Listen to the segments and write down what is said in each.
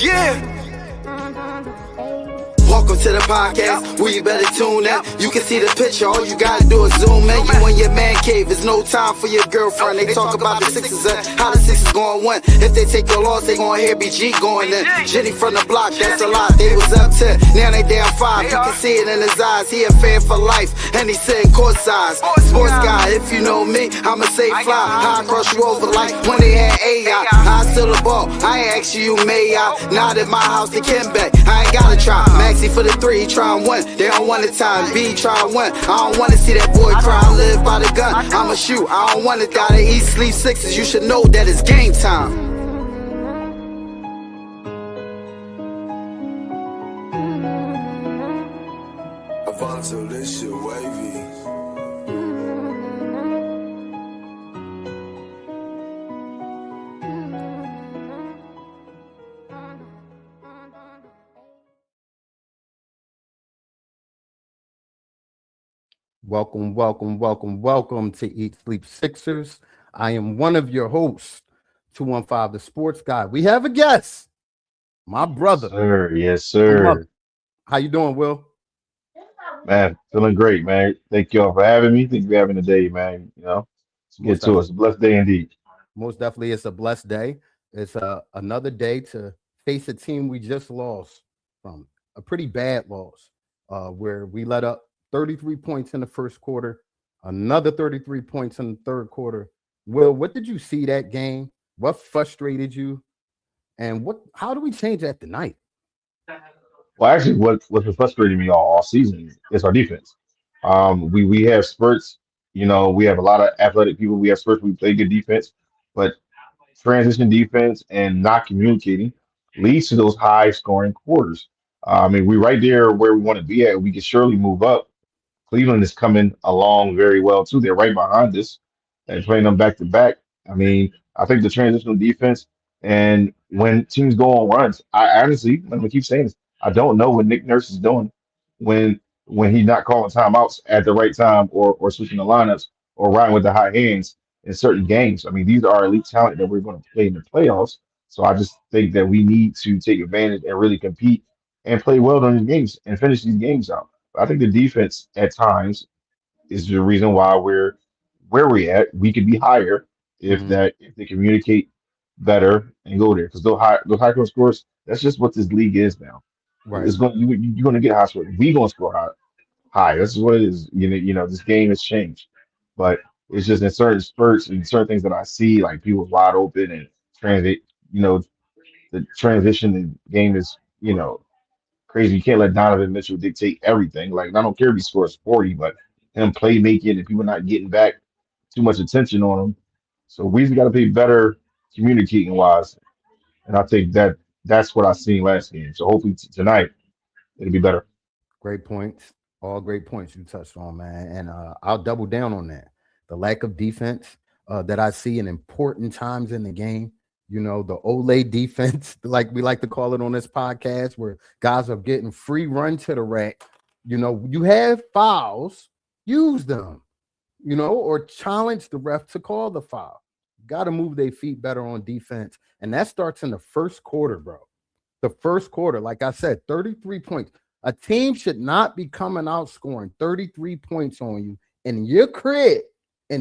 Yeah. Welcome to the podcast, where you better tune in. You can see the picture, all you gotta do is zoom in. You in your man cave, it's no time for your girlfriend. They talk about the Sixers and how the Sixers gon' win. If they take your loss, they gon' hear BG going in. Jenny from the block, that's a lot. They was up 10, now they down 5. You can see it in his eyes, he a fan for life, and he sitting court size. Sports guy, if you know me, I'ma say fly. How I cross you over like when they had AI. I still the ball, I ain't ask you, may I? Not at my house, they can bet. I ain't gotta try. Maxi for the 3, he try and win. They don't want the time. B try and win. I don't wanna see that boy cry. I live by the gun. I'ma shoot. I don't wanna die to eat, sleep sixes. You should know that it's game time. Avanzo, this shit wavy. Welcome to Eat Sleep Sixers. I am one of your hosts, 215 the Sports Guy. We have a guest, my brother. Sir, yes, sir. How you doing, Will? Man, feeling great, man. Thank y'all for having me. Thank you for having the day, man. Let's get to it. It's a blessed day indeed. Most definitely, it's a blessed day. It's another day to face a team we just lost from, a pretty bad loss, where we let up 33 points in the first quarter, another 33 points in the third quarter. Will, what did you see that game? What frustrated you? And how do we change that tonight? Well, actually, what's been frustrating me all season is our defense. We have spurts. We have a lot of athletic people. We have spurts. We play good defense, but transition defense and not communicating leads to those high scoring quarters. We're right there where we want to be at. We can surely move up. Cleveland is coming along very well too. They're right behind us and playing them back to back. I think the transitional defense and when teams go on runs, I honestly, I'm gonna keep saying this, I don't know what Nick Nurse is doing when he's not calling timeouts at the right time or switching the lineups or riding with the high hands in certain games. These are elite talent that we're going to play in the playoffs. So I just think that we need to take advantage and really compete and play well during these games and finish these games out. I think the defense at times is the reason why we're where we're at. We could be higher if they communicate better and go there because those high score scores. That's just what this league is now. Right. You're going to get high scores. We going to score high. This is what it is. This game has changed, but it's just in certain spurts and certain things that I see like people wide open and transit. The transition in game is crazy. You can't let Donovan Mitchell dictate everything. Like I don't care if he scores 40, but him playmaking and people not getting back too much attention on him. So we just got to be better communicating wise, and I think that's what I seen last game. So hopefully tonight it'll be better. Great points. All great points you touched on, man. And I'll double down on that. The lack of defense that I see in important times in the game. The Olay defense, like we like to call it on this podcast, where guys are getting free run to the rack. You have fouls, use them, or challenge the ref to call the foul. Got to move their feet better on defense. And that starts in the first quarter, bro. The first quarter, like I said, 33 points. A team should not be coming out scoring 33 points on you in your crib. They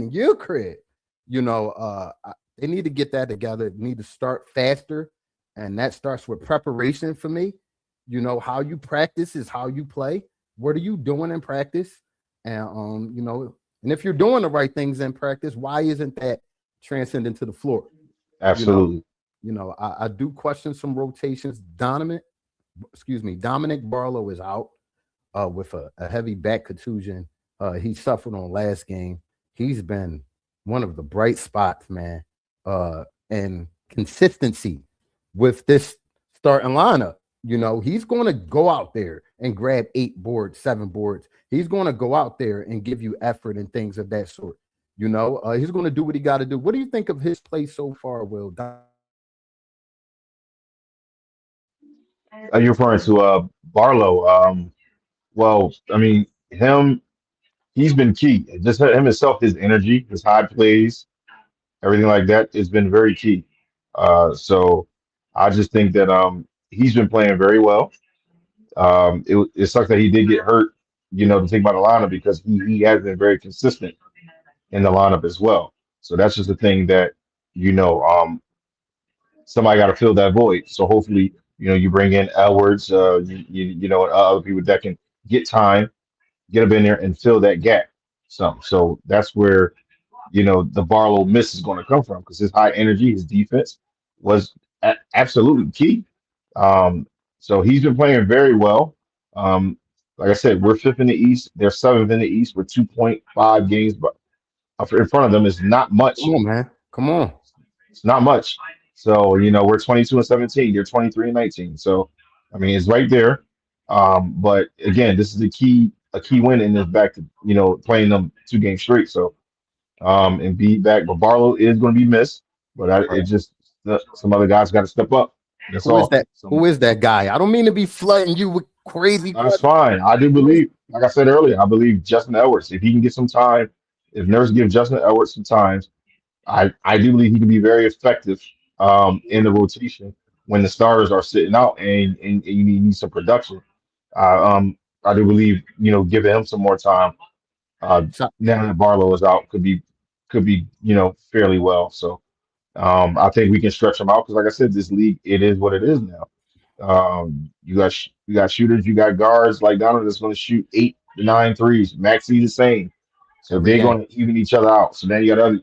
need to get that together. They need to start faster. And that starts with preparation for me. How you practice is how you play. What are you doing in practice? And, and if you're doing the right things in practice, why isn't that transcending to the floor? Absolutely. I do question some rotations. Dominic Barlow is out with a heavy back contusion. He suffered on last game. He's been one of the bright spots, man. And consistency with this starting lineup. He's going to go out there and grab 8 boards, 7 boards. He's going to go out there and give you effort and things of that sort. He's going to do what he got to do. What do you think of his play so far, Will? Are you referring to Barlow? Well, he's been key. Just him himself, his energy, his high plays, everything like that has been very key. So I just think that he's been playing very well. It sucks that he did get hurt, to think about the lineup because he has been very consistent in the lineup as well. So that's just the thing that, you know, um, somebody got to fill that void. So hopefully, you bring in Edwards, and other people that can get time, get up in there and fill that gap. So that's where, the Barlow miss is going to come from because his high energy, his defense was absolutely key. Um, so he's been playing very well. Um, like I said, we're fifth in the East. They're seventh in the East with 2.5 games, but in front of them is not Come much. on, man. Come on. It's not much. So, we're 22 and 17. You're 23 and 19. So, I mean, it's right there. But again, this is a key win in this back to, playing them 2 games straight. So, and be back. But Barlow is going to be missed. But it just some other guys got to step up. That's Who is all. that? So Who is that guy? I don't mean to be flooding you with crazy that's questions. fine. I do believe, like I said earlier, I believe Justin Edwards. If he can get some time, if Nurse gives Justin Edwards some time, I do believe he can be very effective in the rotation when the starters are sitting out and you need some production. I do believe giving him some more time So now that Barlow is out could be fairly well. So I think we can stretch him out because, like I said, this league it is what it is now. You got shooters, you got guards like Donald that's going to shoot 8 to 9 threes. Maxi the same, so every they're game. going to even each other out. So now you got to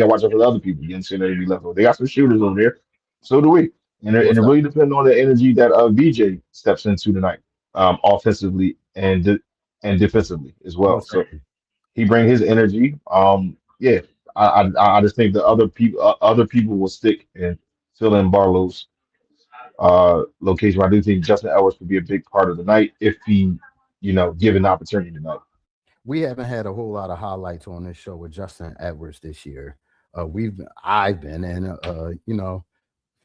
watch out for the other people. You understand that be left over. They got some shooters over there, so do we. And it What's up? really depends on the energy that VJ steps into tonight, offensively and defensively as well. Most So certainly. he bring his energy. Yeah, I just think the other people will stick and fill in Barlow's location. I do think Justin Edwards could be a big part of the night if he, given the opportunity tonight. We haven't had a whole lot of highlights on this show with Justin Edwards this year. I've been, and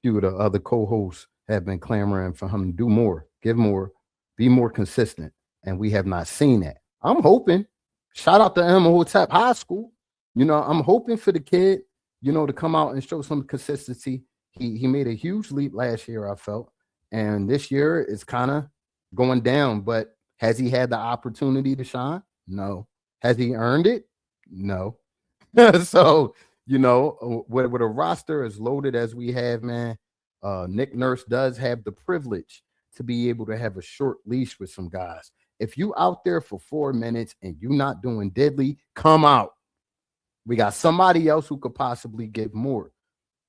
few of the other co-hosts have been clamoring for him to do more, give more, be more consistent, and we have not seen that. I'm hoping. Shout out to Hotep High School. I'm hoping for the kid, to come out and show some consistency. He made a huge leap last year, I felt, and this year it's kind of going down. But has he had the opportunity to shine? No. Has he earned it? No. So with a roster as loaded as we have, man, Nick Nurse does have the privilege to be able to have a short leash with some guys. If you out there for 4 minutes and you not doing deadly, come out. We got somebody else who could possibly give more.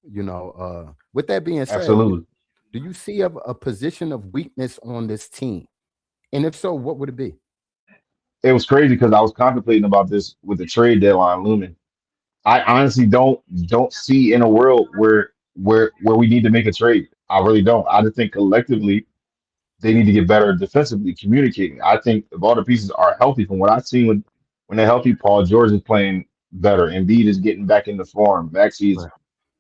With that being said, Absolutely. do you see a position of weakness on this team? And if so, what would it be? It was crazy because I was contemplating about this with the trade deadline looming. I honestly don't see in a world where we need to make a trade. I really don't. I just think collectively they need to get better defensively communicating. I think if all the pieces are healthy, from what I've seen when they're healthy, Paul George is playing better. Embiid is getting back into form. Maxey is Right.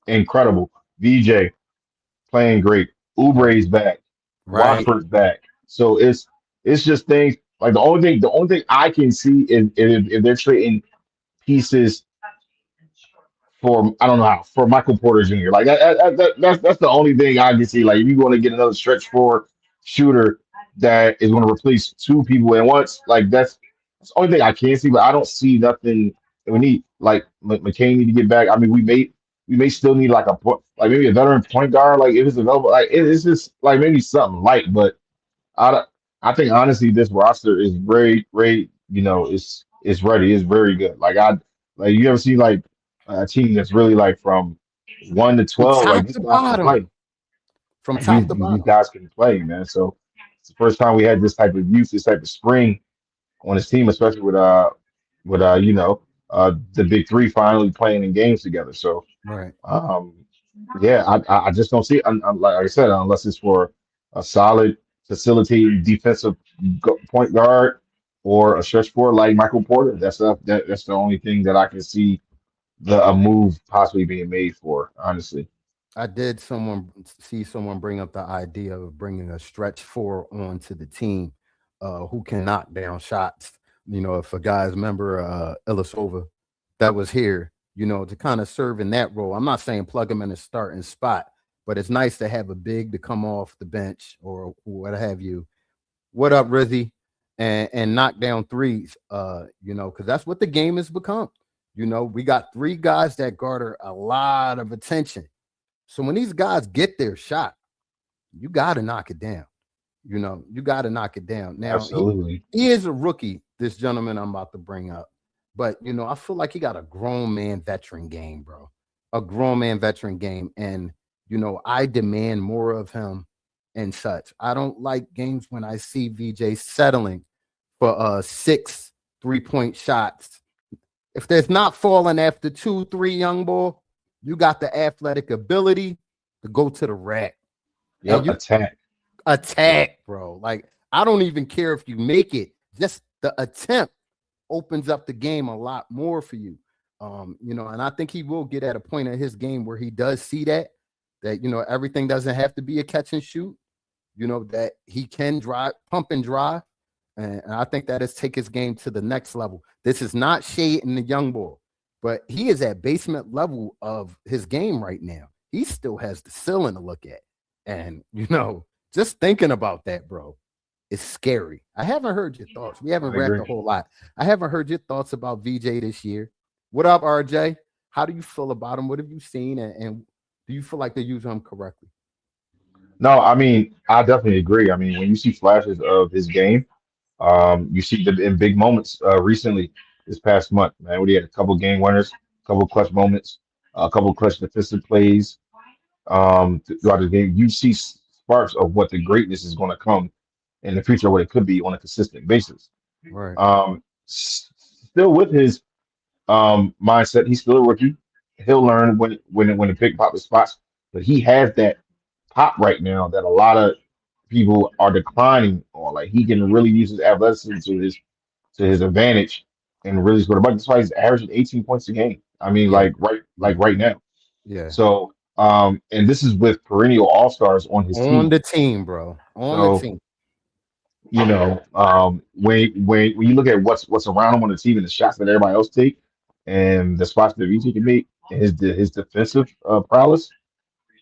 incredible. VJ playing great. Oubre's back. Right. Watford's back. So it's just things like the only thing I can see is if they're trading pieces for I don't know how for Michael Porter Jr. Like that's the only thing I can see. Like if you want to get another stretch four shooter that is going to replace two people at once, like that's the only thing I can see. But I don't see nothing that we need. Like McCain need to get back. I mean, we may still need like like maybe a veteran point guard, like if it's available. Like it's just like maybe something light, but I don't- I think honestly this roster is very it's ready. It's very good. Like you ever see like a team that's really like from 1 to 12, like Top these to guys can play. bottom. From Like top these to these bottom. guys can play, man. So it's the first time we had this type of youth, this type of spring on his team, especially with the big three finally playing in games together. So Right. um, yeah, I just don't see it. Like I said, unless it's for a solid facilitating defensive point guard or a stretch four like Michael Porter. That's the only thing that I can see a move possibly being made for. Honestly, I did see someone bring up the idea of bringing a stretch four onto the team who can knock down shots. If a guy's member Ilisova that was here, to kind of serve in that role. I'm not saying plug him in a starting spot, but it's nice to have a big to come off the bench or what have you. What up, Rizzy? And knock down threes. Because that's what the game has become. We got three guys that garner a lot of attention. So when these guys get their shot, you got to knock it down. You got to knock it down. Now, Absolutely. he is a rookie, this gentleman I'm about to bring up. But, I feel like he got a grown man veteran game, bro. A grown man veteran game. And, I demand more of him and such. I don't like games when I see VJ settling for 6 3-point shots. If there's not falling after 2, 3, young boy, you got the athletic ability to go to the rack. Yep, Attack, bro. Like, I don't even care if you make it. Just the attempt opens up the game a lot more for you. And I think he will get at a point in his game where he does see that everything doesn't have to be a catch and shoot, that he can pump and drive. And I think that is take his game to the next level. This is not shading the young boy, but he is at basement level of his game right now. He still has the ceiling to look at. And, just thinking about that, bro, is scary. I haven't heard your thoughts. We haven't rapped a whole lot. I haven't heard your thoughts about VJ this year. What up, RJ? How do you feel about him? What have you seen? And do you feel like they use him correctly? No, I mean, I definitely agree. I mean, when you see flashes of his game, you see them in big moments recently this past month, man, where he had a couple game winners, a couple clutch moments, a couple clutch defensive plays throughout the game. You see sparks of what the greatness is going to come in the future, what it could be on a consistent basis. Right. Still with his mindset, he's still a rookie. He'll learn when to pick pop the spots, but he has that pop right now that a lot of people are declining on. Like he can really use his athleticism to his advantage and really score the bucket. That's why he's averaging 18 points a game. I mean, Yeah. right now. Yeah. So and this is with perennial all stars on his On team. the team, bro. On the So team. when you look at what's around him on the team and the shots that everybody else take and the spots that VG can make and his defensive prowess,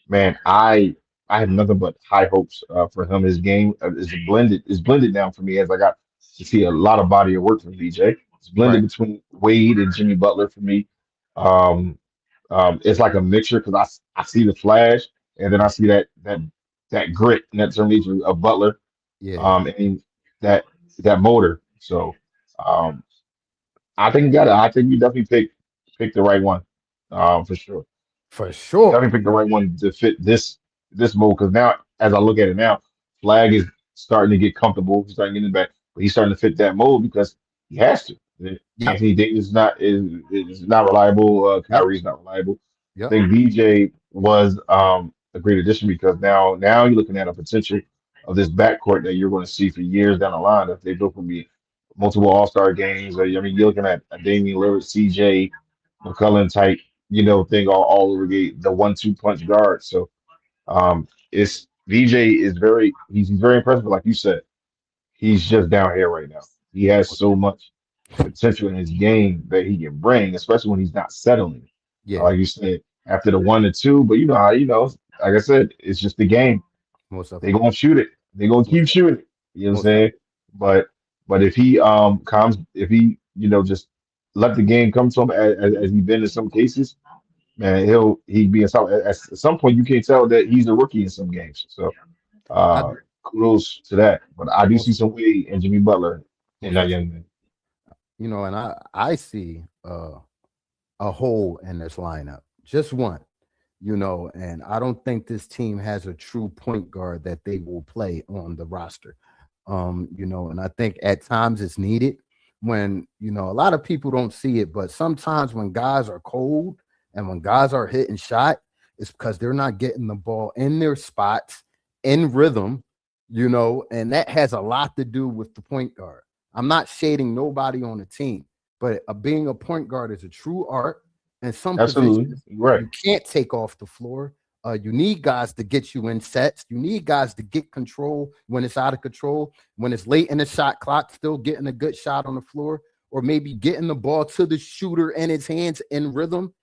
man, I have nothing but high hopes for him. His game is blended now for me as I got to see a lot of body of work from VJ. It's blended Right. between Wade and Jimmy Butler for me. Um, it's like a mixture because I see the flash and then I see that grit and that determination of Butler Yeah. and that motor. So um, I think you definitely pick the right one for sure. For You sure. definitely picked the right one to fit this mold because now, as I look at it now, Flag is starting to get comfortable. He's starting getting back, but he's starting to fit that mold because he has to. Yep. Anthony Davis is not reliable. Yep. Kyrie's not reliable. I Yep. think VJ was a great addition because now you're looking at a potential of this backcourt that you're going to see for years down the line if they both will be multiple All-Star games. I mean, you're looking at a Damian Lillard, CJ, McCullough type thing all over the 1-2 punch guard. So it's VJ is he's very impressive, like you said. He's just down here right now. He has so much potential in his game that he can bring, especially when he's not settling. Yeah. Like you said, after the 1 to 2, but you know how like I said, it's just the game. Most They're definitely. gonna shoot it. They're gonna Most keep definitely. shooting it. You know what I'm Most saying? definitely. But if he comes if he just let the game come to him as he's been in some cases, man, he'd be in some at some point you can't tell that he's a rookie in some games. So I kudos to that. But I do see most some Wade and Jimmy Butler in most that definitely. young man. And I see a hole in this lineup. Just one. And I don't think this team has a true point guard that they will play on the roster. And I think at times it's needed when, a lot of people don't see it, but sometimes when guys are cold and when guys are hitting shot, it's because they're not getting the ball in their spots in rhythm, and that has a lot to do with the point guard. I'm not shading nobody on the team, but being a point guard is a true art. And some Absolutely. positions You're right. you can't take off the floor. You need guys to get you in sets. You need guys to get control when it's out of control, when it's late in the shot clock, still getting a good shot on the floor, or maybe getting the ball to the shooter in his hands in rhythm.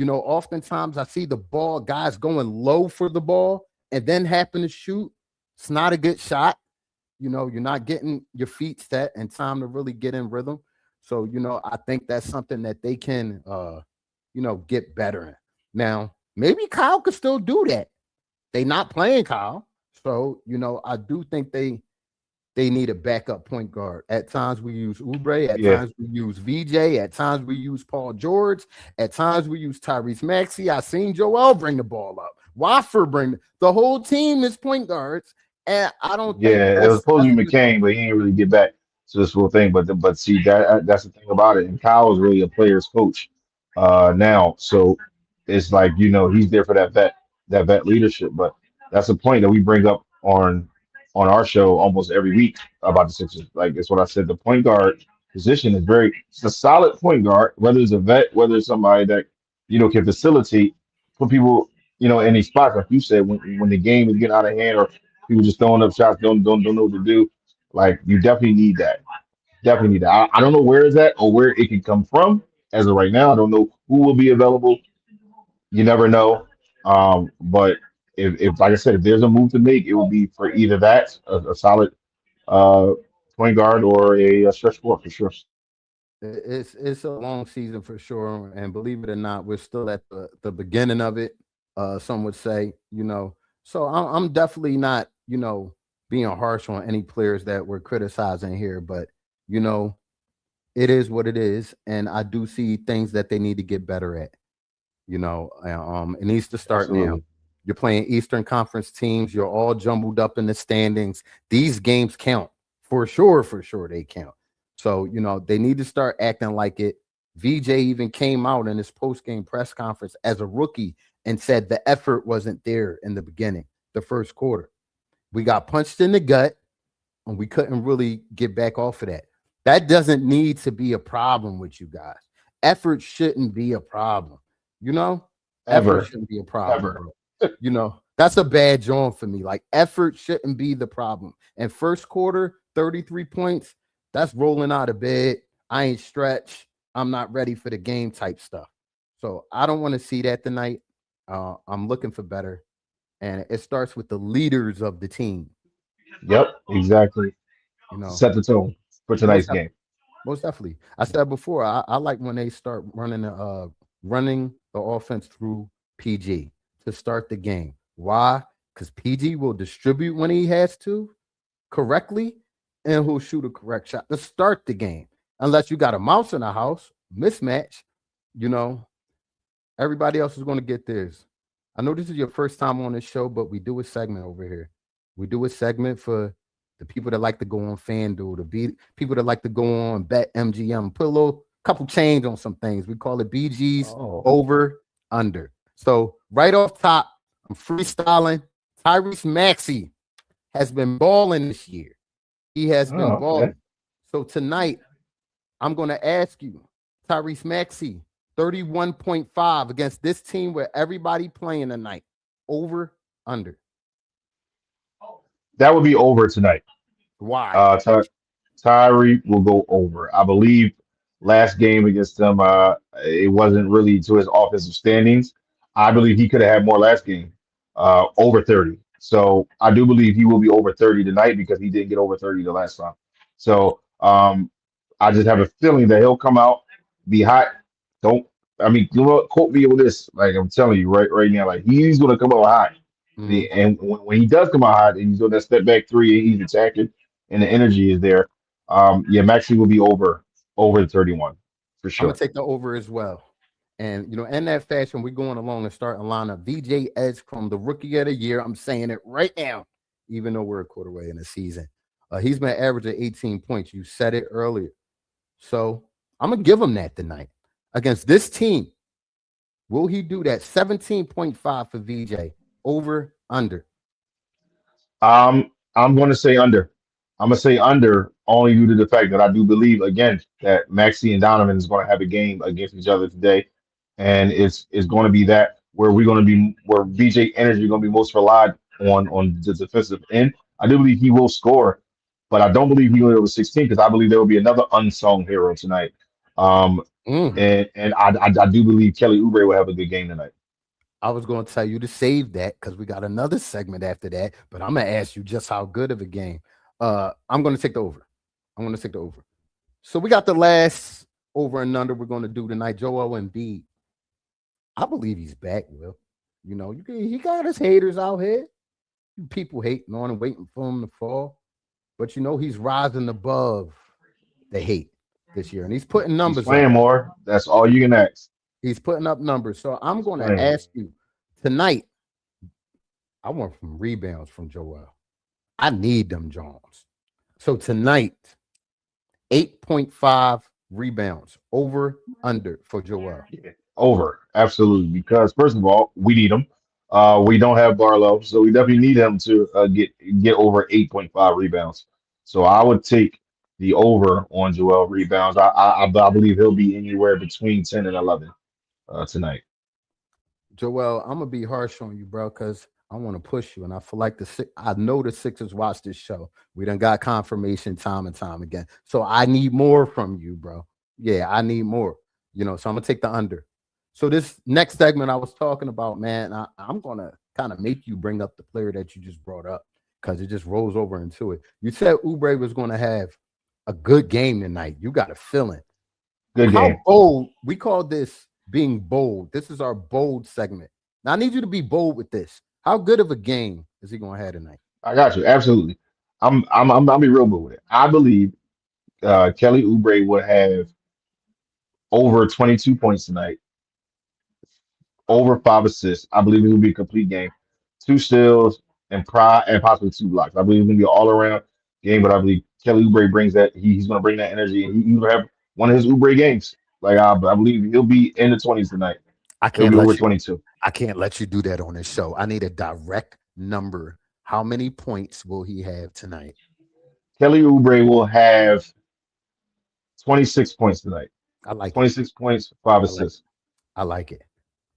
Oftentimes I see the ball, guys going low for the ball and then happen to shoot. It's not a good shot. You're not getting your feet set and time to really get in rhythm. So, I think that's something that they can, get better in. Now, maybe Kyle could still do that. They not playing Kyle. So, I do think they need a backup point guard. At times we use Oubre. At Yeah, times we use VJ. At times we use Paul George. At times we use Tyrese Maxey. I seen Joel bring the ball up. Wofford bring the whole team is point guards, and I don't think yeah. It was supposed to be McCain, but he didn't really get back to this full thing. But see that's the thing about it. And Kyle is really a player's coach now, so it's like he's there for that vet leadership. But that's a point that we bring up on our show almost every week about the Sixers. Like it's what I said. The point guard position is it's a solid point guard, whether it's a vet, whether it's somebody that can facilitate for people in these spots. Like you said, when the game is getting out of hand or people just throwing up shots, don't know what to do. Like you definitely need that. Definitely need that. I don't know where is that or where it can come from as of right now. I don't know who will be available. You never know. But if like I said, if there's a move to make, it will be for either that, a solid uh point guard or a stretch four for sure. it's a long season for sure, and believe it or not, we're still at the beginning of it. Some would say, So I'm definitely not, being harsh on any players that we're criticizing here, but you know, it is what it is, and I do see things that they need to get better at. It needs to start now. Absolutely. You're playing Eastern Conference teams. You're all jumbled up in the standings. These games count for sure. For sure, they count. So they need to start acting like it. VJ even came out in his post game press conference as a rookie and said the effort wasn't there in the beginning, the first quarter. We got punched in the gut and we couldn't really get back off of that. That doesn't need to be a problem with you guys. Effort shouldn't be a problem. You know, effort Ever, shouldn't be a problem, ever. bro. That's a bad joint for me. Like effort shouldn't be the problem. And first quarter, 33 points, that's rolling out of bed. I ain't stretched. I'm not ready for the game type stuff. So I don't want to see that tonight. I'm looking for better. And it starts with the leaders of the team. Yep, exactly. You know, Set the tone for most tonight's def- game. most definitely. I said before, I like when they start running the offense through PG to start the game. Why? Because PG will distribute when he has to correctly, and he'll shoot a correct shot to start the game. Unless you got a mouse in the house, mismatch, you know, everybody else is going to get theirs. I know this is your first time on this show, but we do a segment over here. We do a segment for the people that like to go on FanDuel, people that like to go on Bet MGM, put a little couple change on some things. We call it BG's Oh, over under. So right off top, I'm freestyling. Tyrese Maxey has been balling this year. He has been oh, okay. balling. So tonight, I'm going to ask you, Tyrese Maxey, 31.5 against this team where everybody playing tonight. Over, under. That would be over tonight. Why? Tyree will go over. I believe last game against them, it wasn't really to his offensive standings. I believe he could have had more last game, over 30. So I do believe he will be over 30 tonight because he didn't get over 30 the last time. So I just have a feeling that he'll come out, be hot. Don't I mean, quote me with this. Like I'm telling you right now, like he's gonna come out hot. Mhm. And when he does come out hot and he's doing that step back three and he's attacking and the energy is there, yeah, Maxi will be over the 31 for I'm gonna sure. take the over as well. And in that fashion, we're going along and starting lineup. VJ Edgecombe, the rookie of the year. I'm saying it right now, even though we're a quarter way in the season. He's been averaging 18 points. You said it earlier. So I'm gonna give him that tonight. Against this team, will he do that? 17.5 for VJ. Over, under. I'm going to say under. I'm going to say under only due to the fact that I do believe again that Maxi and Donovan is going to have a game against each other today, and it's going to be that where we're going to be where VJ energy is going to be most relied on the defensive end. I do believe he will score, but I don't believe he will be over 16 because I believe there will be another unsung hero tonight. Mm. And I do believe Kelly Oubre will have a good game tonight. I was going to tell you to save that because we got another segment after that, but I'm going to ask you just how good of a game. I'm going to take the over. I'm going to take the over. So we got the last over and under we're going to do tonight. Joel Embiid. I believe he's back, Will. He got his haters out here. People hating on him, waiting for him to fall. But he's rising above the hate this year. And he's putting He's numbers up. playing more. That's all you can ask. He's putting up numbers. So I'm He's going to playing more. ask you tonight. I want some rebounds from Joel. I need them, Jones. So tonight, 8.5 rebounds over under for Joel. Yeah, over, absolutely. Because first of all, we need him. We don't have Barlow, so we definitely need him to get over 8.5 rebounds. So I would take the over on Joel rebounds. I believe he'll be anywhere between 10 and 11 tonight. Joel, I'm gonna be harsh on you, bro, because I want to push you, and I feel like I know the Sixers watch this show. We done got confirmation time and time again. So I need more from you, bro. Yeah, I need more. So I'm gonna take the under. So this next segment I was talking about, man, I'm gonna kind of make you bring up the player that you just brought up because it just rolls over into it. You said Oubre was gonna have a good game tonight. You got a feeling. Good How game. bold? We call this being bold. This is our bold segment. Now I need you to be bold with this. How good of a game is he going to have tonight? I got you. Absolutely. I'll be real good with it. I believe Kelly Oubre would have over 22 points tonight, over 5 assists. I believe it will be a complete game. 2 steals and possibly 2 blocks. I believe it's gonna be an all around game, but I believe Kelly Oubre brings that. He's gonna bring that energy, and he's gonna have one of his Oubre games. Like I believe he'll be in the 20s tonight. I He'll can't be over let you. 22. I can't let you do that on this show. I need a direct number. How many points will he have tonight? Kelly Oubre will have 26 points tonight. I like it. 26 points, five I like. assists. I like it.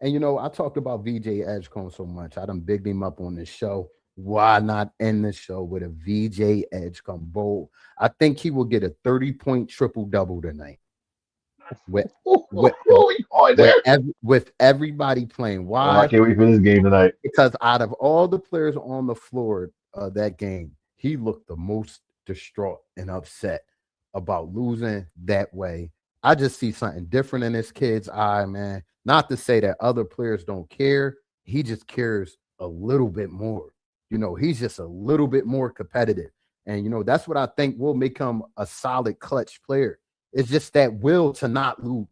And I talked about VJ Edgecombe so much. I done bigged him up on this show. Why not end the show with a VJ Edgecombe bowl? I think he will get a 30-point triple double tonight. With with We going with, there. with everybody playing. Oh, I Why? can't wait for this game tonight. Because out of all the players on the floor that game, he looked the most distraught and upset about losing that way. I just see something different in this kid's eye, man. Not to say that other players don't care. He just cares a little bit more. He's just a little bit more competitive. And, that's what I think will make him a solid clutch player. It's just that will to not lose.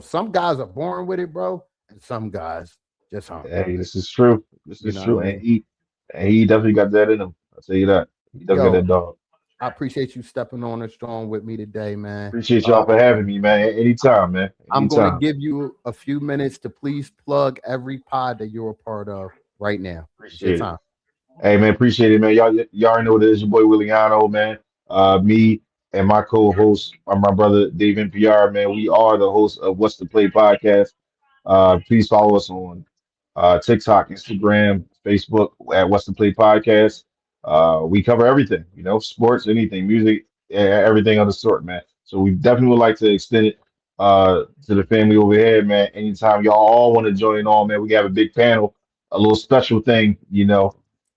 Some guys are born with it, bro, and some guys just aren't. Hey, this is true. This You is know what I true. mean? And he definitely got that in him. I'll tell you that. He definitely got Yo, that dog. I appreciate you stepping on and strong with me today, man. Appreciate y'all for having me, man. Anytime, man. I'm going to Anytime. give you a few minutes to please plug every pod that you're a part of right now. It's your Appreciate it. time. Hey man, appreciate it, man. Y'all already know what it is. Your boy Williano, man. Me and my co-host are my brother Dave NPR, man. We are the hosts of What's the Play podcast. Please follow us on TikTok, Instagram, Facebook at What's the Play podcast. We cover everything, sports, anything, music, everything of the sort, man. So we definitely would like to extend it to the family over here, man. Anytime y'all all want to join on, man, we have a big panel, a little special thing,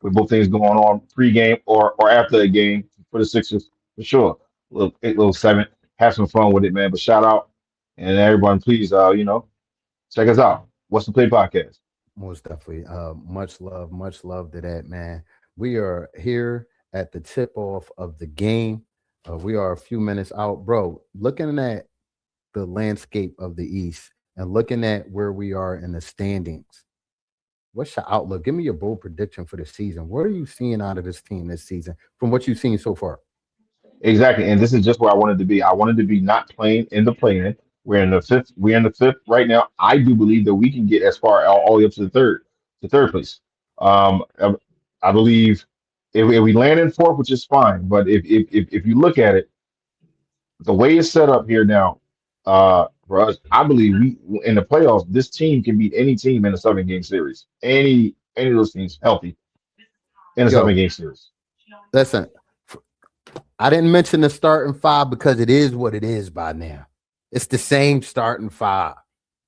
with both things going on pregame or after a game for the Sixers, for sure. Little segment, have some fun with it, man. But shout out and everyone, please, check us out. What's the Play podcast? Most definitely. Much love to that, man. We are here at the tip off of the game. We are a few minutes out, bro. Looking at the landscape of the East and looking at where we are in the standings. What's your outlook? Give me your bold prediction for the season. What are you seeing out of this team this season from what you've seen so far? Exactly, and this is just where I wanted to be. I wanted to be not playing in the play-in. We're in the fifth. We're in the fifth right now. I do believe that we can get as far all the way up to third place. I believe if we land in fourth, which is fine, but if you look at it, the way it's set up here now, for us, I believe we in the playoffs, this team can beat any team in a 7 game series. Any of those teams healthy in a Yo, 7 game series. listen, I didn't mention the starting five because it is what it is by now. It's the same starting five.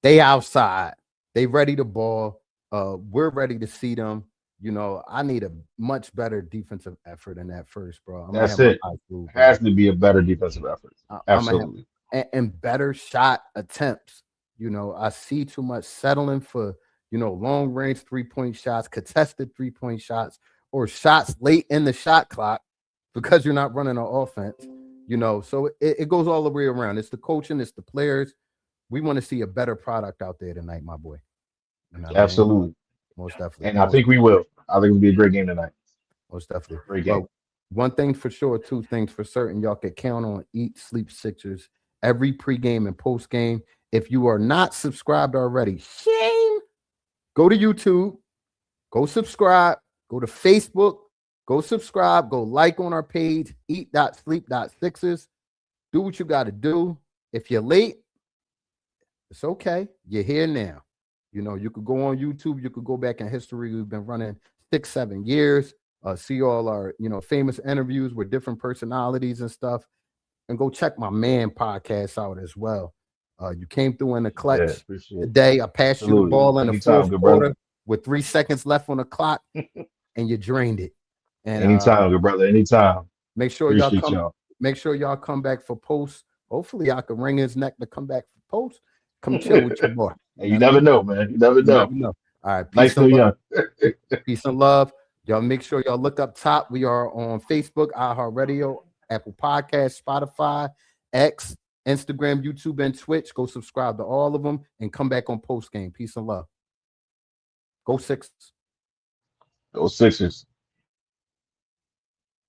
They outside. They ready to ball. We're ready to see them. You know, I need a much better defensive effort in that first, bro. I'm gonna That's have my it. eyes glued, Has bro. to be a better defensive effort. I'm gonna have Absolutely. and better shot attempts. You know, I see too much settling for long range 3-point shots, contested 3-point shots, or shots late in the shot clock because you're not running an offense. So it goes all the way around. It's the coaching, it's the players. We want to see a better product out there tonight, my boy. You know what I mean? Absolutely. Most definitely. And I think we will. I think it'll be a great game tonight. Most definitely. Great game. Well, one thing for sure, two things for certain, y'all can count on Eat Sleep Sixers every pregame and postgame. If you are not subscribed already, shame. Go to YouTube, go subscribe, go to Facebook, go subscribe, go like on our page, eat.sleep.sixers. Do what you got to do. If you're late, it's okay. You're here now. You could go on YouTube. You could go back in history. We've been running 6-7 years. See all our, famous interviews with different personalities and stuff. And go check my man podcast out as well. You came through in the clutch Appreciate it. today. I passed you the Absolutely. ball in the Anytime, fourth good quarter brother. with 3 seconds left on the clock, and you drained it. And Anytime, good brother. Anytime. make sure Appreciate y'all come. y'all. Make sure y'all come back for posts. Hopefully, I can wring his neck to come back for posts. Come chill with your boy. And you never know, man. You never You know. never know. All right, Nice peace and to love. you. Peace and love. Y'all make sure y'all look up top. We are on Facebook, iHeartRadio, Apple Podcasts, Spotify, X, Instagram, YouTube, and Twitch. Go subscribe to all of them and come back on post game. Peace and love. Go Sixers. Go Sixers.